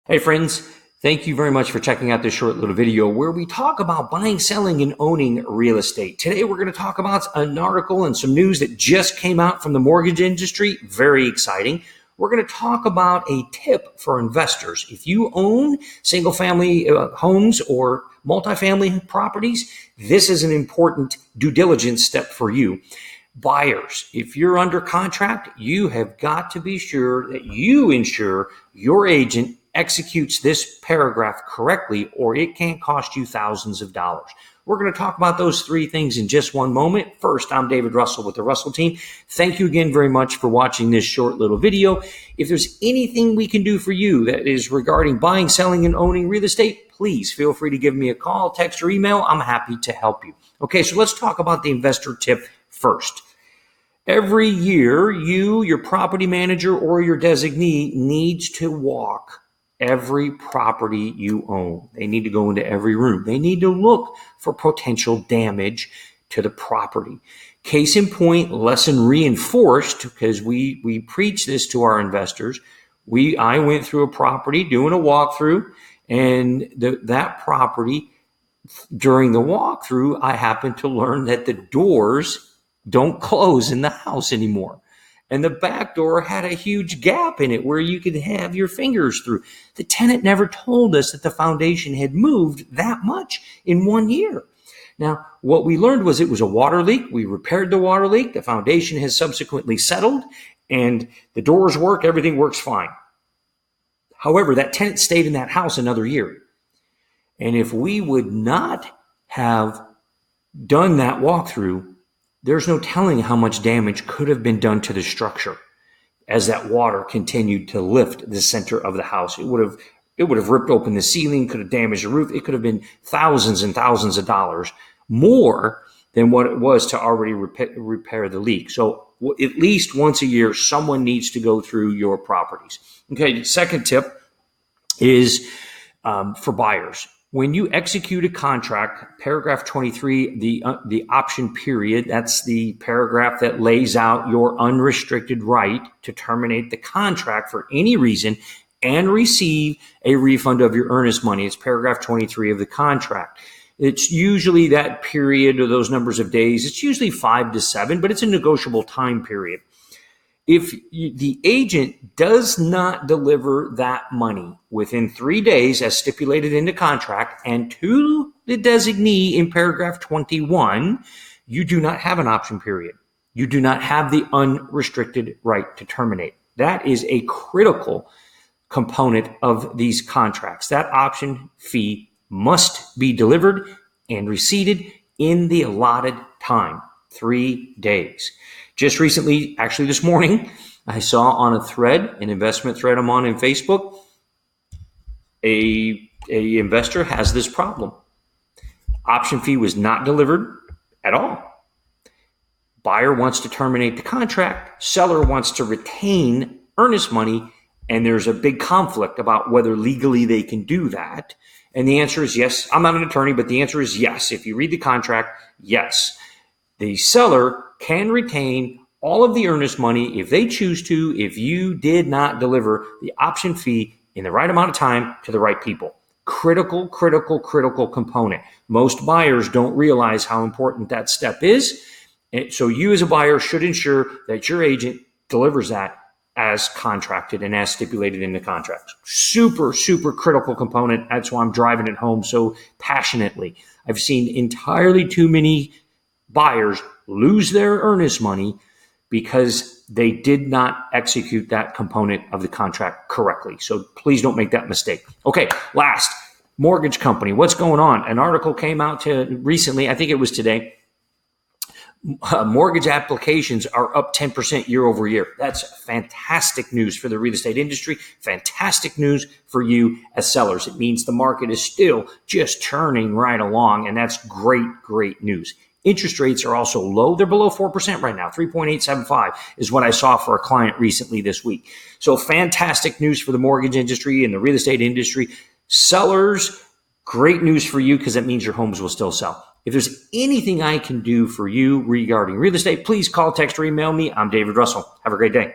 Hey friends, thank you very much for checking out this short little video where we talk about buying, selling, and owning real estate. Today we're going to talk about an article and some news that just came out from the mortgage industry. Very exciting. We're going to talk about a tip for investors. If you own single family homes or multifamily properties, this is an important due diligence step for you. Buyers, if you're under contract, you have got to be sure that you ensure your agent executes this paragraph correctly, or it can cost you thousands of dollars. We're going to talk about those three things in just one moment. First, I'm David Russell with the Russell team. Thank you again very much for watching this short little video. If there's anything we can do for you that is regarding buying, selling, and owning real estate, please feel free to give me a call, text, or email. I'm happy to help you. Okay, so let's talk about the investor tip first. Every year, you, your property manager, or your designee needs to walk every property you own. They need to go into every room. They need to look for potential damage to the property. Case in point, lesson reinforced, because we preach this to our investors. I went through a property doing a walkthrough, and that property, during the walkthrough, I happened to learn that the doors don't close in the house anymore. And the back door had a huge gap in it where you could have your fingers through. The tenant never told us that the foundation had moved that much in 1 year. Now, what we learned was it was a water leak. We repaired the water leak. The foundation has subsequently settled and the doors work. Everything works fine. However, that tenant stayed in that house another year. And if we would not have done that walkthrough, there's no telling how much damage could have been done to the structure as that water continued to lift the center of the house. It would have ripped open the ceiling, could have damaged the roof. It could have been thousands and thousands of dollars more than what it was to already repair the leak. So at least once a year, someone needs to go through your properties. Okay, second tip is for buyers. When you execute a contract, paragraph 23, the option period, that's the paragraph that lays out your unrestricted right to terminate the contract for any reason and receive a refund of your earnest money. It's paragraph 23 of the contract. It's usually that period or those numbers of days. It's usually 5 to 7, but it's a negotiable time period. If the agent does not deliver that money within 3 days as stipulated in the contract and to the designee in paragraph 21, you do not have an option period. You do not have the unrestricted right to terminate. That is a critical component of these contracts. That option fee must be delivered and receipted in the allotted time, 3 days. Just recently, actually this morning, I saw on a thread, an investment thread I'm on in Facebook, a investor has this problem. Option fee was not delivered at all. Buyer wants to terminate the contract. Seller wants to retain earnest money. And there's a big conflict about whether legally they can do that. And the answer is yes. I'm not an attorney, but the answer is yes. If you read the contract, yes. The seller can retain all of the earnest money if they choose to, if you did not deliver the option fee in the right amount of time to the right people. Critical component. Most buyers don't realize how important that step is. And so you as a buyer should ensure that your agent delivers that as contracted and as stipulated in the contract. Super critical component. That's why I'm driving it home so passionately. I've seen entirely too many buyers lose their earnest money because they did not execute that component of the contract correctly. So please don't make that mistake. Okay, last, mortgage company. What's going on? An article came out recently, I think it was today. Mortgage applications are up 10% year over year. That's fantastic news for the real estate industry. Fantastic news for you as sellers. It means the market is still just churning right along, and that's great news. Interest rates are also low. They're below 4% right now. 3.875 is what I saw for a client recently this week. So fantastic news for the mortgage industry and the real estate industry. Sellers, great news for you because that means your homes will still sell. If there's anything I can do for you regarding real estate, please call, text, or email me. I'm David Russell. Have a great day.